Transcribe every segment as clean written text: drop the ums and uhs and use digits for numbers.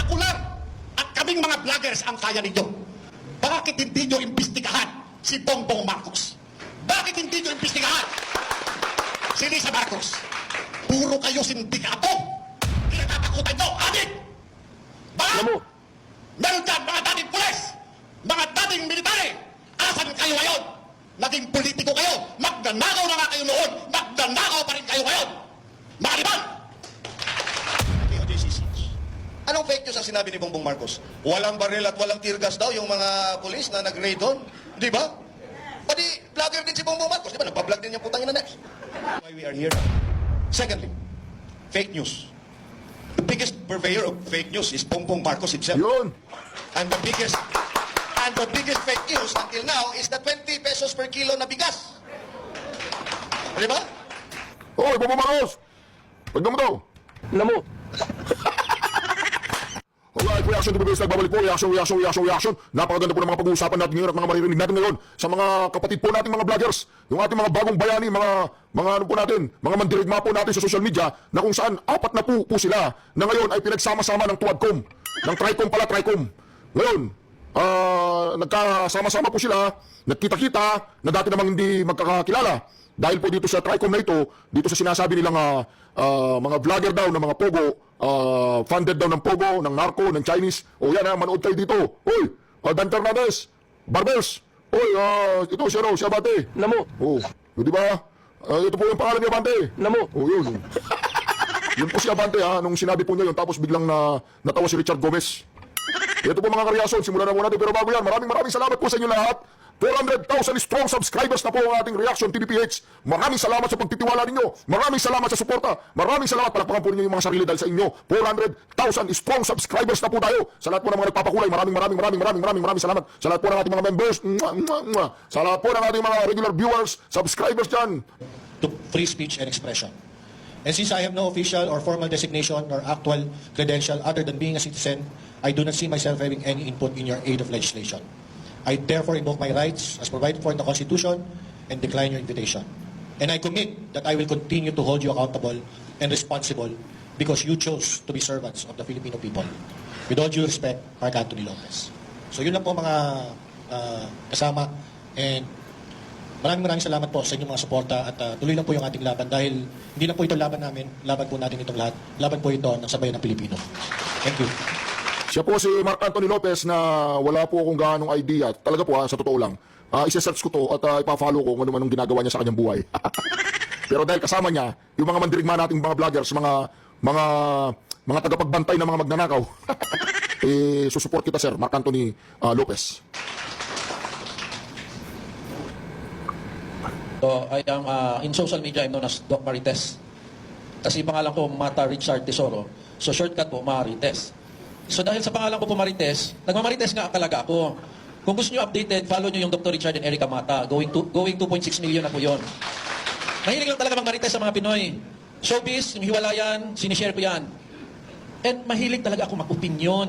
Ako lang at kaming mga vloggers ang kaya ninyo. Bakit hindi nyo imbestigahan si Bongbong Marcos? Bakit hindi nyo imbestigahan si Lisa Marcos? Puro kayo sindikato. Kinatatakutan nyo, adik! Bakit? Meron dyan mga dating pulis, mga dating military. Asan kayo ngayon? Naging politiko kayo. Magnanakaw na nga kayo noon. Magnanakaw pa rin kayo ngayon. Makaliban! Anong fake news ang sinabi ni Bongbong Marcos? Walang baril at walang tear gas daw yung mga pulis na nag-raid doon. Di ba? Pati vlogger din si Bongbong Marcos. Di ba? Nagpa-vlog din yung putang ina next. Why we are here. Secondly, fake news. The biggest purveyor of fake news is Bongbong Marcos himself. Yun. And the biggest fake news until now is the 20 pesos per kilo na bigas. Di ba? Hoy, Bongbong Marcos! Pagdamo daw. Namo. Alright, reaction to the base. Nagbabalik po. Reaction. Napakaganda po ng mga pag-uusapan natin ngayon at mga maririnig natin ngayon sa mga kapatid po natin mga vloggers. Yung ating mga bagong bayani, mga ano po natin, mga mandirigma po natin sa social media na kung saan apat na po sila na ngayon ay pinagsama-sama ng Tuadcom. Ng Tricom. Ngayon, nagkasama-sama po sila, nagkita-kita na dati namang hindi magkakakilala. Dahil po dito sa Tricom na ito, dito sa sinasabi nilang mga vlogger daw ng mga Pogo, funded daw ng Pogo, ng Narco, ng Chinese. O yan manood kayo dito. Uy, Dan Fernandez, Barbers. Uy, ito siya Abante. Namo. Oh, di ba? Ito po yung pangalan ni Abante. Namo. Oh, yun. Yun po si Abante nung sinabi po niya yun, tapos biglang natawa si Richard Gomez. Ito po mga karyason, simulan na muna natin. Pero bago yan, maraming salamat po sa inyo lahat. 400,000 strong subscribers na po ang ating Reaction TVPH. Maraming salamat sa pagtitiwala ninyo. Maraming salamat sa suporta. Maraming salamat. Palakpakan po ninyo yung mga sarili dahil sa inyo. 400,000 strong subscribers na po tayo. Sa lahat po ng mga nagpapakulay, maraming salamat. Sa lahat po ng ating mga members, sa lahat po ng ating mga regular viewers, subscribers dyan. To free speech and expression. And since I have no official or formal designation or actual credential other than being a citizen, I do not see myself having any input in your aid of legislation. I therefore invoke my rights as provided for in the Constitution and decline your invitation. And I commit that I will continue to hold you accountable and responsible because you chose to be servants of the Filipino people. With all due respect, Mark Anthony Lopez. So yun lang po mga kasama, and maraming salamat po sa inyong mga suporta at tuloy lang po yung ating laban dahil hindi lang po ito laban namin, laban po natin itong lahat, laban po ito ng sabayan ng Pilipino. Thank you. Siya po si Mark Anthony Lopez na wala po akong gaanong idea. Talaga po sa totoo lang. Isa-search ko to at ipa-follow ko kung ano man ang ginagawa niya sa kanyang buhay. Pero dahil kasama niya, yung mga mandirigma nating mga vloggers, mga tagapagbantay ng mga magnanakaw, susuport kita, Sir Mark Anthony Lopez. So, I am in social media, I'm known as Doc Marites. Kasi pangalan ko Mata Richard Tesoro. So shortcut po, Marites. So dahil sa pangalan ko po Marites, nagmamarites nga talaga ako. Kung gusto nyo updated, follow nyo yung Dr. Richard and Erica Mata. Going 2.6 million na po yun. Mahilig lang talaga magmarites sa mga Pinoy. Showbiz, yung hiwalayan, sinishare ko yan. And mahilig talaga ako mag-opinion.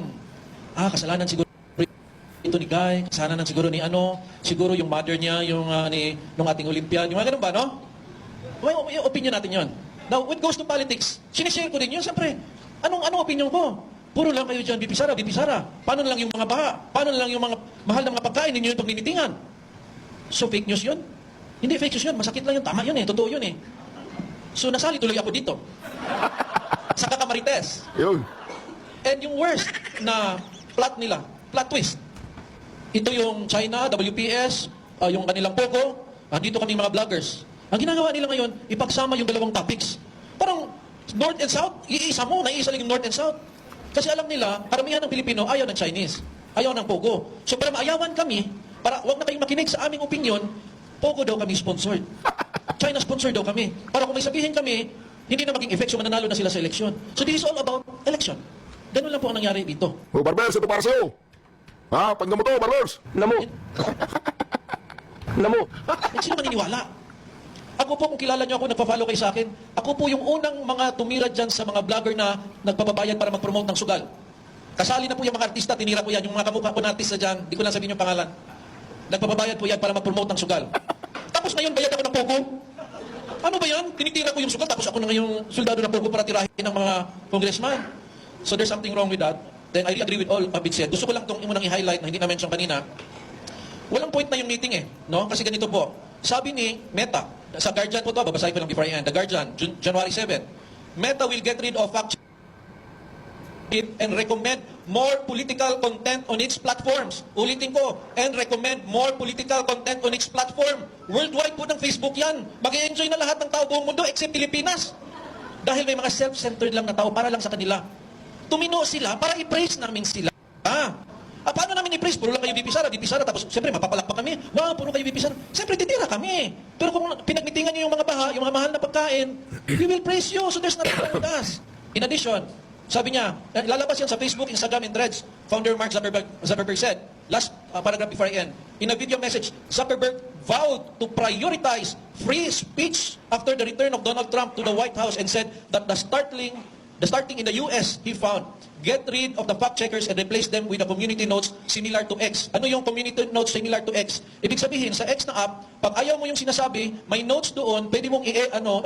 Kasalanan siguro ito ni Guy, kasalanan siguro ni siguro yung mother niya, yung nung ating Olympian, yung mga ganun ba, no? May opinion natin yon. Now, when it goes to politics, sinishare ko din yun, siyempre. Anong opinion ko? Puro lang kayo dyan, Bipisara. Paano lang yung mga baha? Paano lang yung mga mahal na mga pagkain ninyo yung paglimitingan? So, fake news yun? Hindi fake news yun. Masakit lang yun. Tama yun Totoo yun So, nasali tuloy ako dito. Sa kakamarites. Yun. And yung worst na plot twist. Ito yung China, WPS, yung kanilang Pogo, dito kami mga vloggers. Ang ginagawa nila ngayon, ipagsama yung dalawang topics. Parang North and South, iisa lang yung North and South. Kasi alam nila, karamihan ng Pilipino ayaw ng Chinese, ayaw ng Pogo. So para maayawan kami, para wag na kayong makinig sa aming opinion, Pogo daw kami sponsored. China sponsor daw kami. Para kung may sabihin kami, hindi na maging effect, so mananalo na sila sa eleksyon. So this is all about election. Ganun lang po ang nangyari dito. Barbers, ito para sa'yo. Pagka mo to, Barbers. Namo. Sino maniniwala? Ako po, kung kilala nyo ako, nagpa-follow kayo sa akin, ako po yung unang mga tumira dyan sa mga vlogger na nagpapabayad para mag-promote ng sugal. Kasali na po yung mga artista, tinira ko yan, yung mga kamukha ko na artista dyan, di ko na sabihin yung pangalan. Nagpapabayad po yan para mag-promote ng sugal. Tapos ngayon, bayad ako ng Pogo. Ano ba yan? Tinitira ko yung sugal, tapos ako na ngayong soldado ng Pogo para tirahin ng mga congressman. So there's something wrong with that. then I really agree with all of it said. Gusto ko lang itong munang i-highlight na hindi na-mention kanina. Walang point na yung meeting eh, no? Kasi ganito po. Sabi ni Meta, sa Guardian po to, babasahin ko lang before I end. The Guardian, January 7. Meta will get rid of fact and recommend more political content on its platforms. Ulitin ko, and recommend more political content on its platform. Worldwide po ng Facebook yan. Mag-i-enjoy na lahat ng tao buong mundo except Pilipinas. Dahil may mga self-centered lang na tao para lang sa kanila. Tumino sila para i-praise namin sila. Paano namin i-praise? Puro lang kayo VP Sara, tapos siyempre mapapalakpak kami. Wow, puro kayo VP Sara. Siyempre titira kami. Pero kung pinagmitingan nyo yung mga baha, yung mga mahal na pagkain, we will praise you, so there's nothing wrong with us. In addition, sabi niya, lalabas yan sa Facebook, Instagram, and Threads. Founder Mark Zuckerberg said, last paragraph before I end, in a video message, Zuckerberg vowed to prioritize free speech after the return of Donald Trump to the White House and said that the starting in the US, he found, get rid of the fact-checkers and replace them with the community notes similar to X. Ano yung community notes similar to X? Ibig sabihin, sa X na app, pag ayaw mo yung sinasabi, may notes doon, pwede mong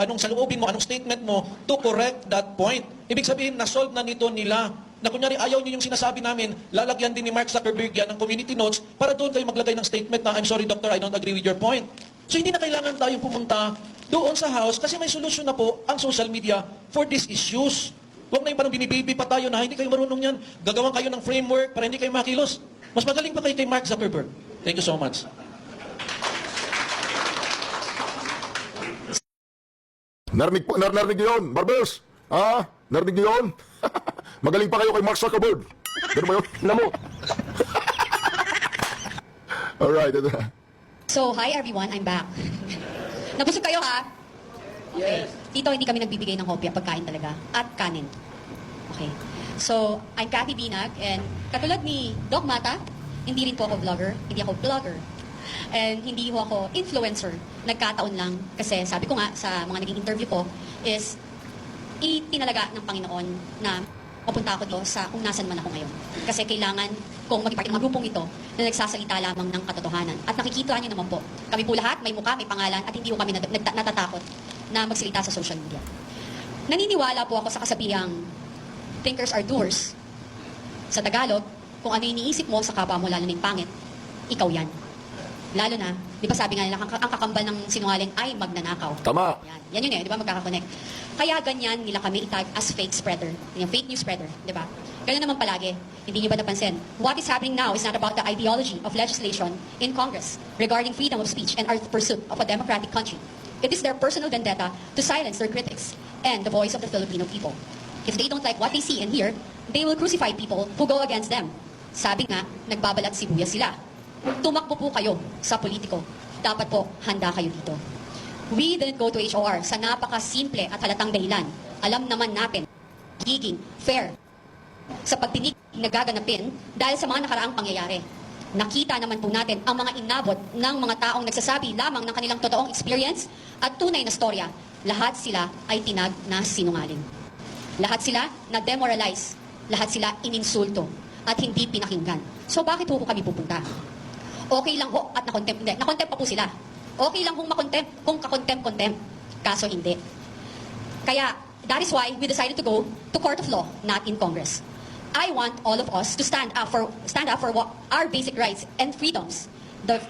anong saloobin mo, anong statement mo to correct that point. Ibig sabihin, na-solve na nito nila. Na kunyari, ayaw nyo yung sinasabi namin, lalagyan din ni Mark Zuckerberg yan ng community notes para doon kayo maglagay ng statement na, I'm sorry doctor, I don't agree with your point. So hindi na kailangan tayong pumunta doon sa house kasi may solusyon na po ang social media for these issues. Huwag na yung parang binibaby pa tayo na hindi kayo marunong yan. Gagawan kayo ng framework para hindi kayo makilos. Mas magaling pa kayo kay Mark Zuckerberg. Thank you so much. Narinig niyo yun, Barbers? Narinig niyo yun? Magaling pa kayo kay Mark Zuckerberg. Ganun ba yun? Namo. Alright, ito na. So, hi everyone, I'm back. Nabusog kayo ha? Okay. Dito hindi kami nagbibigay ng hopya, pagkain talaga. At kanin. Okay. So, I'm Cathy Binag and katulad ni Doc Mata, hindi rin po ako vlogger, hindi ako blogger. And hindi ho ako influencer. Nagkataon lang kasi sabi ko nga sa mga naging interview ko is itinalaga ng Panginoon na mapunta ako doon sa kung nasan man ako ngayon. Kasi kailangan kung maging parte ng mga grupong ito na nagsasalita lamang ng katotohanan. At nakikita niyo naman po, kami po lahat may mukha, may pangalan, at hindi po kami natatakot na magsalita sa social media. Naniniwala po ako sa kasabihang thinkers are doers. Sa Tagalog, kung ano iniisip mo sa kapwa mo, lalo na yung pangit, ikaw yan. Lalo na, di ba sabi nga nila, ang kakambal ng sinungaling ay magnanakaw. Tama. Yan yun eh, di ba magkakakonect. Kaya ganyan nila kami i-type as fake spreader. Yung fake news spreader, di ba? Ganyan naman palagi. Hindi nyo ba napansin? What is happening now is not about the ideology of legislation in Congress regarding freedom of speech and our pursuit of a democratic country. It is their personal vendetta to silence their critics and the voice of the Filipino people. If they don't like what they see and hear, they will crucify people who go against them. Sabi nga, nagbabalat sibuyas sila. Tumakbo po kayo sa politiko. Dapat po, handa kayo dito. We didn't go to HOR sa napaka-simple at halatang dahilan. Alam naman natin, giging fair sa pagtinig na gaganapin dahil sa mga nakaraang pangyayari. Nakita naman po natin ang mga inabot ng mga taong nagsasabi lamang ng kanilang totoong experience at tunay na storya. Lahat sila ay tinag na sinungaling. Lahat sila na demoralize. Lahat sila ininsulto at hindi pinakinggan. So bakit po kami pupunta? Okay lang ho at nakontempt. Hindi, nakontempt pa po sila. Okay lang kung makontempt, kung kakontempt-contempt. Kaso hindi. Kaya, that is why we decided to go to court of law, not in Congress. I want all of us to stand up for what our basic rights and freedoms. The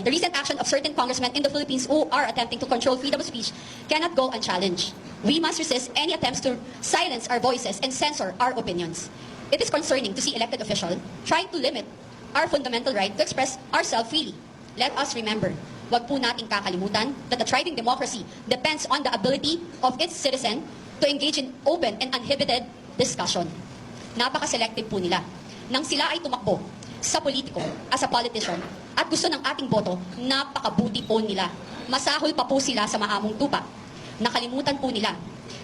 recent action of certain congressmen in the Philippines who are attempting to control freedom of speech cannot go unchallenged. We must resist any attempts to silence our voices and censor our opinions. It is concerning to see elected officials trying to limit our fundamental right to express ourselves freely. Let us remember, wag po nating kakalimutan that a thriving democracy depends on the ability of its citizen to engage in open and uninhibited discussion. Napaka-selective po nila. Nang sila ay tumakbo sa politiko, as a politician, at gusto ng ating boto, napakabuti po nila. Masahol pa po sila sa maamong tupa. Nakalimutan po nila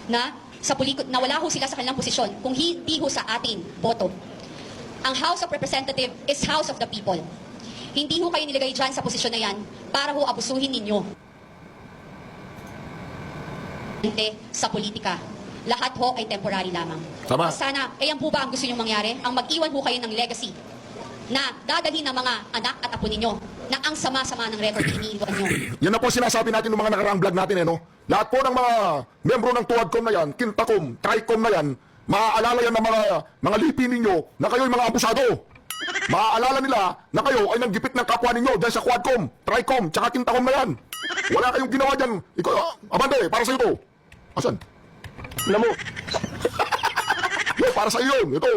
na na wala ho sila sa kanilang posisyon kung hindi ho sa ating boto. Ang House of Representatives is House of the People. Hindi ho kayo nilagay dyan sa posisyon na yan para ho abusuhin ninyo. Sa politika, lahat ho ay temporary lamang. Tama. Sana, yan po ba ang gusto nyong mangyari? Ang mag-iwan ho kayo ng legacy na dadalhin ng mga anak at apo ninyo na ang sama-sama ng record iniiwan nyo. Yan na po sinasabi natin ng mga nakaraang vlog natin, no? Lahat po ng mga membro ng Tuwadcom na yan, Kintakom, Tricom na yan, maaalala yan ng mga lipi ninyo na kayo'y mga abusado. Maaalala nila na kayo ay nanggipit ng kapwa ninyo dahil sa Quadcom, Tricom, tsaka Quintacom na yan. Wala kayong ginawa dyan. Ikaw, Abante, para sa'yo to. Asan? Namo. Yo, para sa'yo yun. Ito.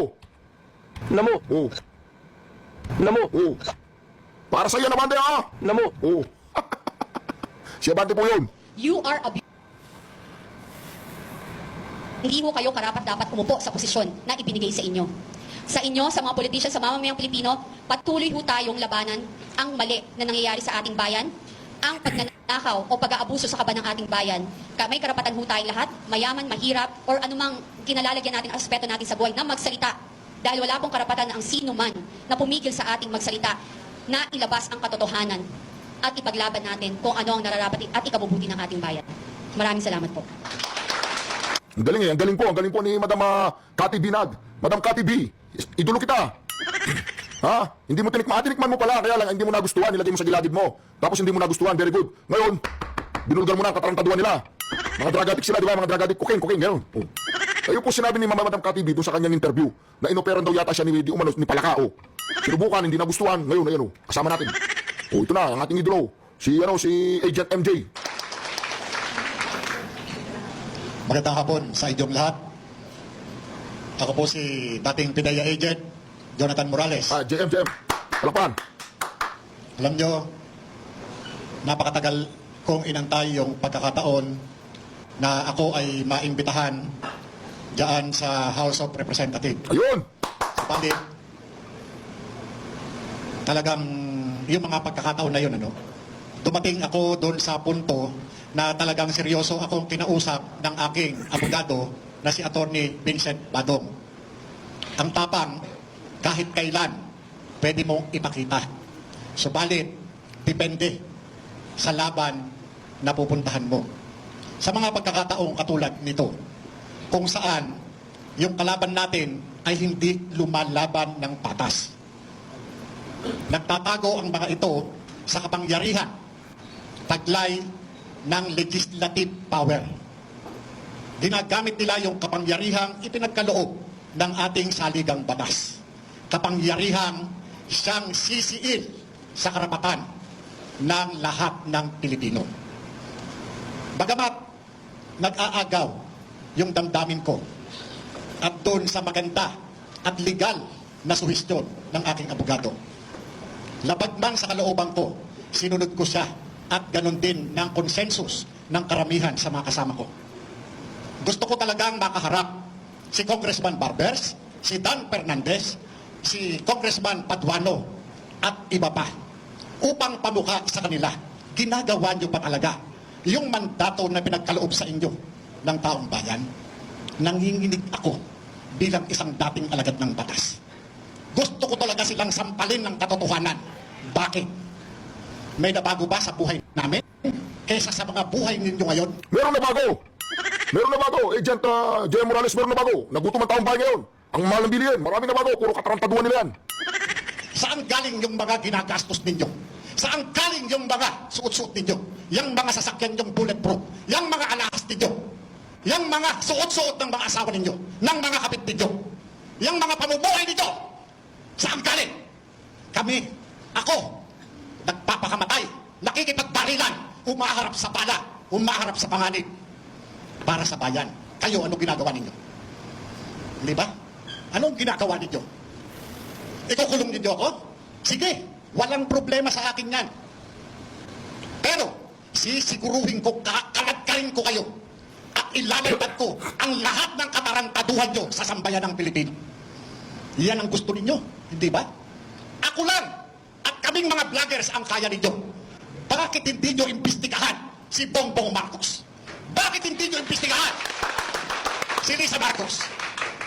Namo. Oh. Namo. Oh. Para sa'yo yan, Abante, ha? Namo. Oh. Si Abante po yun. You are hindi ho kayo karapat-dapat umupo sa posisyon na ibinigay sa inyo. Sa inyo, sa mga politician, sa mamamayang Pilipino, patuloy ho tayong labanan ang mali na nangyayari sa ating bayan, ang pagnanakaw o pag-aabuso sa kaban ng ating bayan. May karapatan ho tayong lahat, mayaman, mahirap, or anumang kinalalagyan natin aspeto natin sa buhay na magsalita. Dahil wala pong karapatan ang sino man na pumigil sa ating magsalita na ilabas ang katotohanan at ipaglaban natin kung ano ang nararapat at ikabubuti ng ating bayan. Maraming salamat po. Ang galing eh, ang galing po ni Madam Cathy Binag. Madam Cathy B, idolo kita. Ha? Hindi mo tinikman mo pala, kaya lang hindi mo nagustuhan, nilagay mo sa gilagid mo. Tapos hindi mo nagustuhan, very good. Ngayon, binulgar mo na ang katarantaduhan nila. Mga drug addict sila, di ba? Mga drug addict, cocaine, gano'n. Oh. Ayun po sinabi ni Madam Cathy B doon sa kanyang interview na inoperan daw yata siya ni Palacao. Sinubukan, hindi nagustuhan. Ngayon, ayun, kasama natin. Oh, ito na, ang ating idolo. Si Agent MJ. Magandang hapon sa inyong lahat. Ako po si dating PIDEA agent, Jonathan Morales. JM. Palakpan. Alam nyo, napakatagal kong inantay yung pagkakataon na ako ay maimbitahan diyan sa House of Representatives. Ayun. Subalit, talagang yung mga pagkakataon na yun, dumating ako doon sa punto na talagang seryoso akong kinausap ng aking abogado na si Attorney Vincent Badong. Ang tapang, kahit kailan, pwede mong ipakita. Subalit, depende sa laban na pupuntahan mo. Sa mga pagkakataong katulad nito, kung saan yung kalaban natin ay hindi lumalaban ng patas. Nagtatago ang mga ito sa kapangyarihan, taglay ng legislative power. Ginagamit nila yung kapangyarihang ipinagkaloob ng ating saligang batas. Kapangyarihang siyang sisiil sa karapatan ng lahat ng Pilipino. Bagamat nag-aagaw yung damdamin ko at doon sa maganda at legal na suhestyon ng aking abogado. Labag man sa kalooban ko, sinunod ko siya at ganon din ng konsensus ng karamihan sa mga kasama ko. Gusto ko talagang makaharap si Congressman Barbers, si Dan Fernandez, si Congressman Paduano at iba pa upang pamukha sa kanila. Ginagawa niyo pa talaga yung mandato na pinagkaloob sa inyo ng taong bayan. Nanginginig ako bilang isang dating alagad ng batas. Gusto ko talaga silang sampalin ng katotohanan. Bakit? May nabago ba sa buhay namin kaysa sa mga buhay ninyo ngayon? Meron na bago. Meron na bago. Agent J.M. Morales, meron na bago. Nagutom ang taong bayan ngayon. Ang mahal ng bilihin. Marami na bago. Puro katarantaduhan nila yan. Saan galing yung mga ginagastos ninyo? Saan galing yung mga suot-suot ninyo? Yung mga sasakyan yung bulletproof? Yung mga alahas ninyo? Yung mga suot-suot ng mga asawa ninyo? Ng mga kapit ninyo? Yung mga pamumuhay ninyo? Saan galing? Kami, ako, nagpapakamatay, nakikipagbarilan, umaharap sa bala, umaharap sa panganib para sa bayan. Kayo, ano ginagawa ninyo? Di ba? Anong ginagawa ninyo? Ikukulong ninyo ako? Sige, walang problema sa akin yan. Pero, sisiguruhin ko, kaladkarin ko kayo at ilalagdag ko ang lahat ng katarantaduhan nyo sa sambayan ng Pilipino. Yan ang gusto ninyo, hindi ba? Ako lang at kaming mga vloggers ang kaya ninyo. Bakit hindi nyo imbestigahan si Bongbong Marcos? Bakit hindi nyo imbestigahan si Lisa Marcos?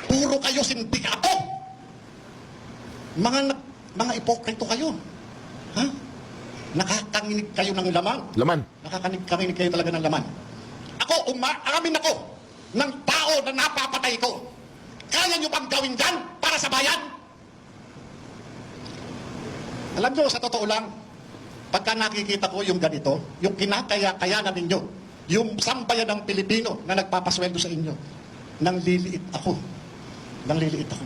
Puro kayo sindikato. Mga ipokrito kayo. Ha? Nakakanginig kayo ng laman. Laman. Nakakanginig kayo talaga ng laman. Ako, amin ako ng tao na napapatay ko. Kaya nyo bang gawin yan para sa bayan? Alam nyo, sa totoo lang, pagka nakikita ko yung ganito, yung kinakaya-kayanan ninyo, yung sambayan ng Pilipino na nagpapasweldo sa inyo, nang liliit ako. nanliliit ako.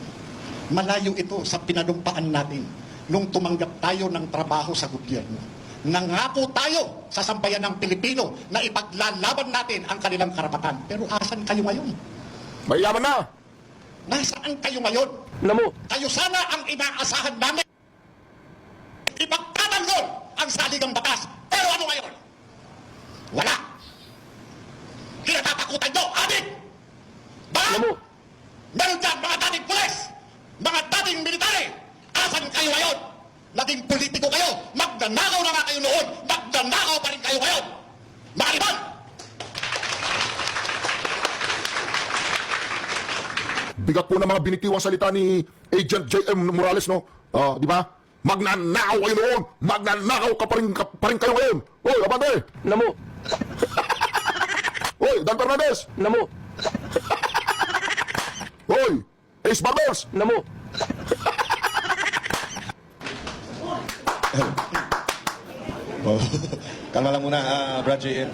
Malayo ito sa pinanumpaan natin nung tumanggap tayo ng trabaho sa gobyerno. Nangako tayo sa sambayan ng Pilipino na ipaglalaban natin ang kanilang karapatan. Pero asan kayo ngayon? Mayaman na! Nasaan kayo ngayon? Namo. Kayo sana ang inaasahan namin. Ipagtatanggol ang saligang batas. Pero ano ngayon? Wala. Kinatatakutan nyo, adik! Ba? Namo. Meron dyan mga dating pulis, mga dating military. Asan kayo ngayon? Naging politiko kayo. Magnanakaw na nga kayo noon. Magnanakaw pa rin kayo ngayon. Maaliman! Bigat po ng mga binitiwang salita ni Agent J.M. Morales, no? Di ba? Magnanakaw kayo noon! Magnanakaw pa rin kayo ngayon! Hoy, Abante! Namo. Hoy, Dan Fernandez! Namo. Hoy, Ace Barbers! Namo. Oh, kalma lang muna, Brad J.M.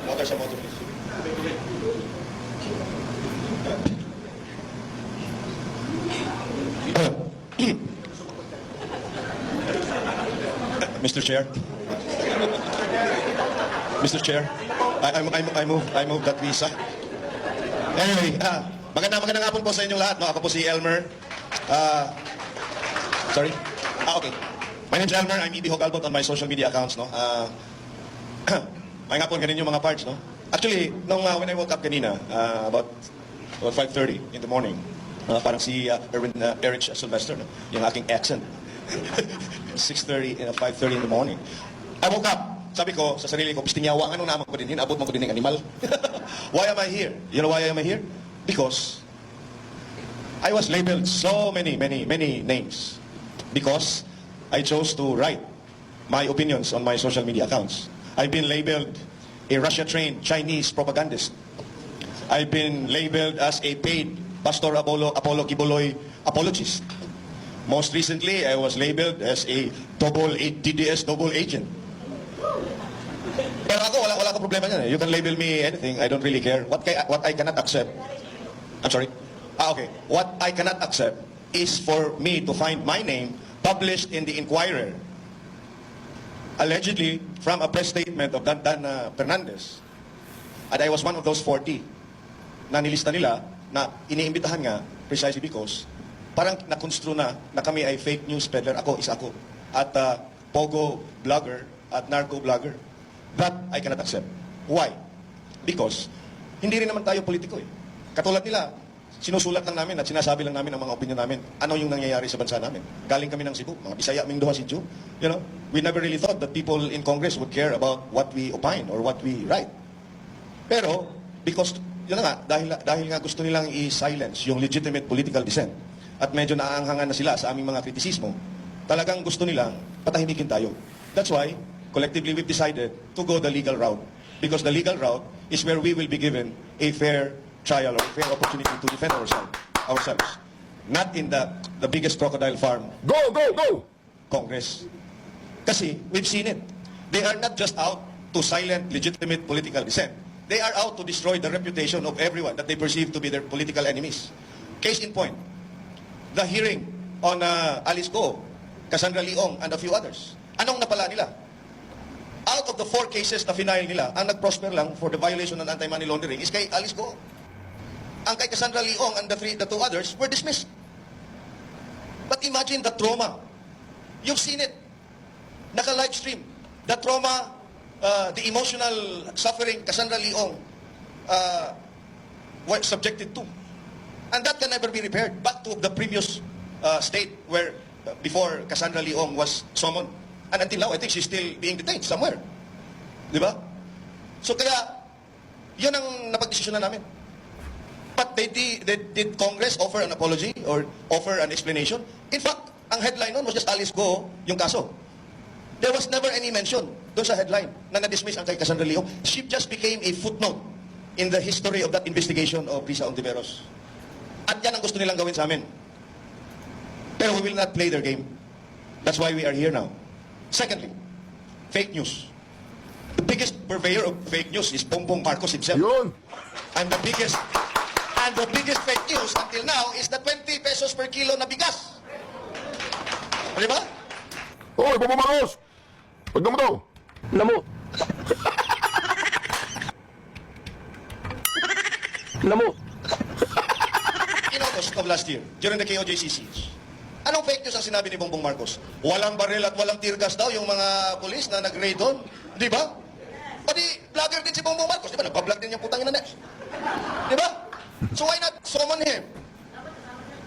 Water sa motor, please. Mr. Chair. Mr. Chair, I move that visa. Anyway, magandang hapon po sa inyong lahat. No? Ako po si Elmer. Sorry? Okay. My name's Elmer. I'm E.B. Hogalbot on my social media accounts. No? May hapon kanin yung mga parts. No? Actually, when I woke up kanina, about 5:30 in the morning, parang si Eric Sylvester, no? Yung aking accent. 6:30 and 5:30 in the morning. I woke up. Sabi ko sa sarili ko, pistingyawa, ano naman ko din, hinabot mo ko din ng animal. Why am I here? You know why am I here? Because I was labeled so many names. Because I chose to write my opinions on my social media accounts. I've been labeled a Russia-trained Chinese propagandist. I've been labeled as a paid Pastor Apollo Kibuloy apologist. Most recently, I was labeled as a DDS double agent. Pero ako, wala akong problema niyan. You can label me anything. I don't really care. What I cannot accept, I'm sorry. Okay. What I cannot accept is for me to find my name published in the Inquirer, allegedly from a press statement of Dan Fernandez. And I was one of those 40 na nilista nila na iniimbitahan nga precisely because parang na-construe na kami ay fake news peddler. Ako, isa ako. At Pogo vlogger at narco vlogger. That I cannot accept. Why? Because hindi rin naman tayo politiko eh. Katulad nila, sinusulat lang namin at sinasabi lang namin ang mga opinion namin. Ano yung nangyayari sa bansa namin? Galing kami ng Cebu, mga Bisaya, Mindoha, Sidju. You know, we never really thought that people in Congress would care about what we opine or what we write. Pero, because, yun na nga, dahil nga gusto nilang i-silence yung legitimate political dissent at medyo naaanghangan na sila sa aming mga kritisismo, talagang gusto nilang patahimikin tayo. That's why, collectively we've decided to go the legal route. Because the legal route is where we will be given a fair trial or a fair opportunity to defend ourselves. Not in the biggest crocodile farm, Go! Congress. Kasi we've seen it. They are not just out to silent legitimate political dissent. They are out to destroy the reputation of everyone that they perceive to be their political enemies. Case in point, the hearing on Alice Go, Cassandra Leong, and a few others. Anong napala nila? Out of the 4 cases na final nila, ang nag-prosper lang for the violation ng anti-money laundering is kay Alice Go. Ang kay Cassandra Leong and the 2 others were dismissed. But imagine the trauma. You've seen it. Naka-live stream. The trauma, the emotional suffering Cassandra Leong were subjected to. And that can never be repaired. Back to the previous state where before Cassandra Leong was summoned. And until now, I think she's still being detained somewhere. Di ba? So kaya, yun ang napag-desisyonan namin. But did Congress offer an apology or offer an explanation? In fact, ang headline nun was just Alice Go, yung kaso. There was never any mention doon sa headline na na-dismiss ang kay Cassandra Leong. She just became a footnote in the history of that investigation of Risa Ontiveros. At yan ang gusto nilang gawin sa amin. Pero we will not play their game. That's why we are here now. Secondly, fake news. The biggest purveyor of fake news is Bongbong Marcos himself. Yun! And the biggest And the biggest fake news until now is the 20 pesos per kilo na bigas. Di ba? Hoy, Bongbong Marcos! Pagdan mo to! Namo. Namo. In August of last year, during the KOJC siege, anong fake news ang sinabi ni Bongbong Marcos? Walang baril at walang tear gas daw yung mga polis na nag-raid doon. Di ba? Pati vlogger din si Bongbong Marcos. Di ba? Nagpa-vlog din yung putang ina net. Di ba? So why not summon him?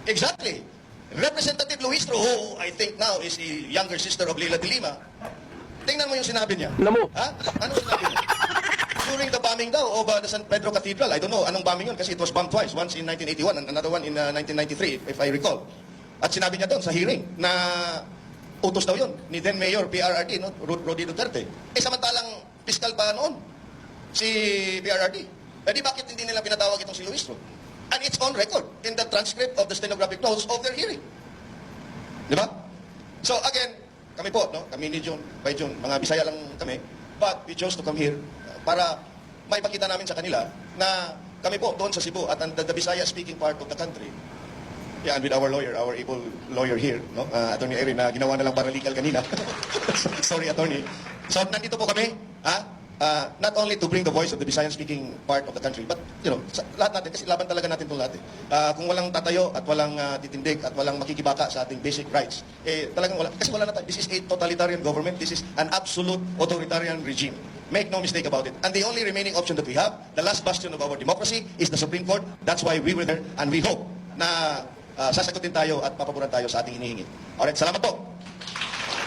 Exactly. Representative Luistro, who I think now is the younger sister of Leila de Lima, tingnan mo yung sinabi niya. Namo. Ha? Ano sinabi niya? During the bombing daw of the San Pedro Cathedral, I don't know anong bombing yun kasi it was bombed twice, once in 1981 and another one in 1993, if I recall. At sinabi niya doon sa hearing na utos daw yun ni then Mayor PRRD, no? Rodi Duterte. Eh samantalang fiscal pa noon, si PRRD. Eh di bakit hindi nila pinatawag itong si Luistro? And it's on record in the transcript of the stenographic notes of their hearing. Di ba? So again, kami po, no? Kami ni Jun, by Jun, mga Bisaya lang kami, but we chose to come here para maipakita namin sa kanila na kami po doon sa Cebu at the Bisaya speaking part of the country. Yeah, and with our lawyer, our able lawyer here, no? Attorney Erin, na ginawa na lang paralegal kanina. Sorry, attorney. So nandito po kami, not only to bring the voice of the Bisayan-speaking part of the country, but, you know, lahat natin, kasi laban talaga natin itong lahat. Kung walang tatayo at walang titindig at walang makikibaka sa ating basic rights, talagang wala. Kasi wala na tayo. This is a totalitarian government. This is an absolute authoritarian regime. Make no mistake about it. And the only remaining option that we have, the last bastion of our democracy, is the Supreme Court. That's why we were there, and we hope na sasagutin tayo at papaboran tayo sa ating hinihingi. Alright, salamat po.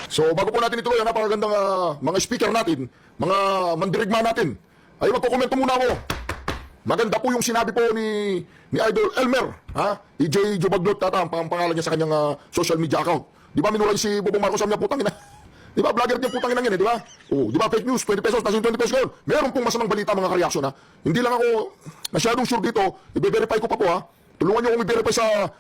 So bago po natin ituloy ang napakagandang mga speaker natin, mga mandirigma natin, ay magkukomento muna ako. Maganda po yung sinabi po ni Idol Elmer, EJ Jubaglot tata, ang pangalan niya sa kanyang social media account. Di ba minulay si Bongbong Marcos sa putang ina? Di ba vlogger din putang ina yan, di ba? Oh, di ba fake news, 20 pesos, tapos yung 20 pesos ngayon. Meron pong masamang balita mga ka-reaction, Hindi lang ako masyadong sure dito, i-verify ko pa po, Tulungan niyo akong i-verify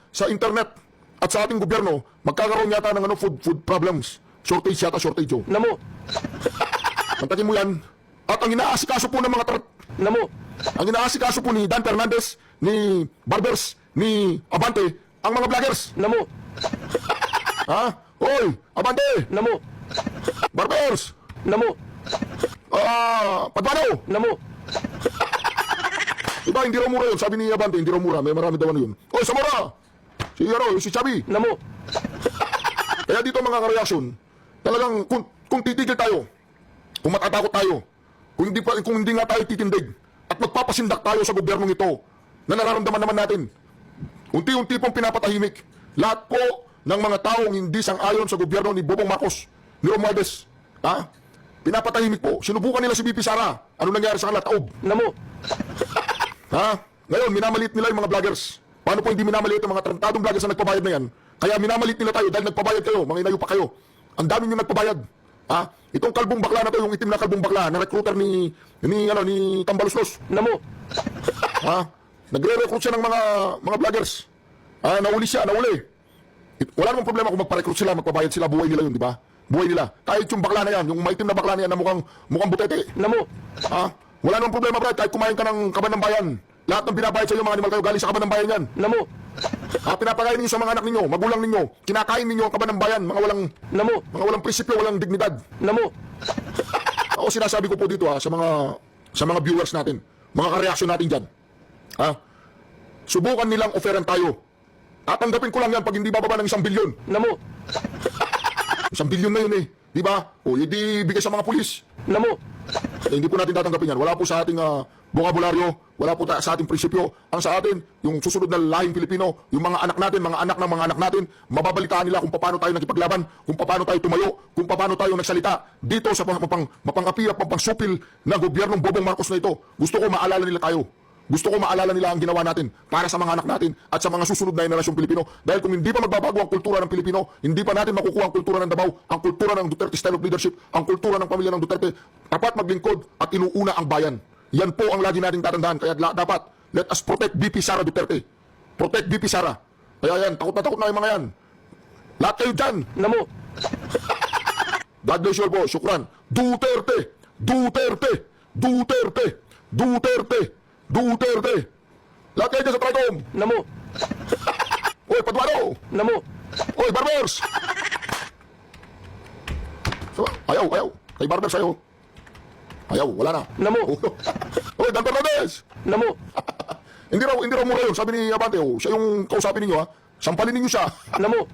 sa internet at sa ating gobyerno, magkakaroon yata ng food problems. Shortage yata, shortage. Namo. Mantakin mo yan. At ang inaasikaso po ng mga Namo. ang inaasikaso po ni Dan Fernandez, ni Barbers, ni Abante, ang mga vloggers. Namo. Hoy, Abante, Namo. Barbers, Namo. Padmano. Namo. Diba, hindi raw mura yun. Sabi ni Abante, hindi raw mura. May marami daw yun. Hoy, Samora! Si Chabi. Namo. Kaya dito mga ka-reaction, talagang kung titigil tayo, kung matatakot tayo, kung hindi nga tayo titindig, at magpapasindak tayo sa gobyernong ito, na nararamdaman naman natin, unti-unti pong pinapatahimik, lahat po ng mga taong hindi sang-ayon sa gobyerno ni Bongbong Marcos, ni Romualdez, pinapatahimik po. Sinubukan nila si BP Sara. Ano nangyari sa kanila? Taob. Namo. Ngayon, minamaliit nila yung mga vloggers. Paano po hindi minamaliit ang mga tarantadong vloggers na nagpabayad na yan? Kaya minamaliit nila tayo dahil nagpabayad kayo, mga inayo pa kayo. Ang dami nyo nagpabayad. Itong kalbong bakla na to, yung itim na kalbong bakla, na recruiter ni Tambaluslos. Namo. Nagre-recruit siya ng mga vloggers. Nauli siya, nauli. Wala namang problema kung magpa-recruit sila, magpabayad sila, buhay nila yun, di ba? Buhay nila. Kahit yung bakla na yan, yung maitim na bakla na yan na mukhang butete. Namo. Wala namang problema, Brad, kahit kumain ka ng kaban ng bayan. Lahat ng binabayad sa iyo, mga animal kayo, galing sa kaban ng bayan yan. Namo. Pinapakain ninyo sa mga anak ninyo, magulang ninyo, kinakain ninyo ang kaban ng bayan, mga walang prinsipyo, walang dignidad. Namo. Ako sinasabi ko po dito sa mga viewers natin, mga ka-reaction natin dyan. Subukan nilang offeran tayo. Tatanggapin ko lang yan pag hindi bababa ng 1 bilyon. Namo. 1 bilyon na yun di ba? Hindi bigay sa mga pulis. Namo. Hindi po natin tatanggapin yan. Wala po sa ating bokabularyo, wala po sa ating prinsipyo. Ang sa atin, yung susunod na lahing Pilipino, yung mga anak natin, mga anak ng mga anak natin, mababalitaan nila kung paano tayo nakipaglaban, kung paano tayo tumayo, kung paano tayo nagsalita dito sa mapang-apirap, mapangsupil na gobyernong Bongbong Marcos na ito. Gusto ko maalala nila tayo. Gusto ko maalala nila ang ginawa natin para sa mga anak natin at sa mga susunod na henerasyong Pilipino. Dahil kung hindi pa magbabago ang kultura ng Pilipino, hindi pa natin makukuha ang kultura ng Davao, ang kultura ng Duterte style of leadership, ang kultura ng pamilya ng Duterte, tapat maglingkod at inuuna ang bayan. Yan po ang lagi nating tatandaan. Kaya dapat, let us protect BP Sara Duterte. Protect BP Sara. Kaya yan, takot na yung mga yan. Lahat kayo dyan. Namo. God bless you all po. Syukran. Duterte. Duterte. Duterte. Duterte. Duterte. Lahat kayo dyan sa Tricom. Namo. Oy, Paduano. Namo. Oy, Barbers. So, ayaw. Kay Barbers, ayaw. Ayaw, wala na. Namo. Oy, Dan Fernandez. Namo. Hindi raw mura yun. Sabi ni Abante, siya yung kausapin ninyo, ha. Sampalin ninyo siya. Namo.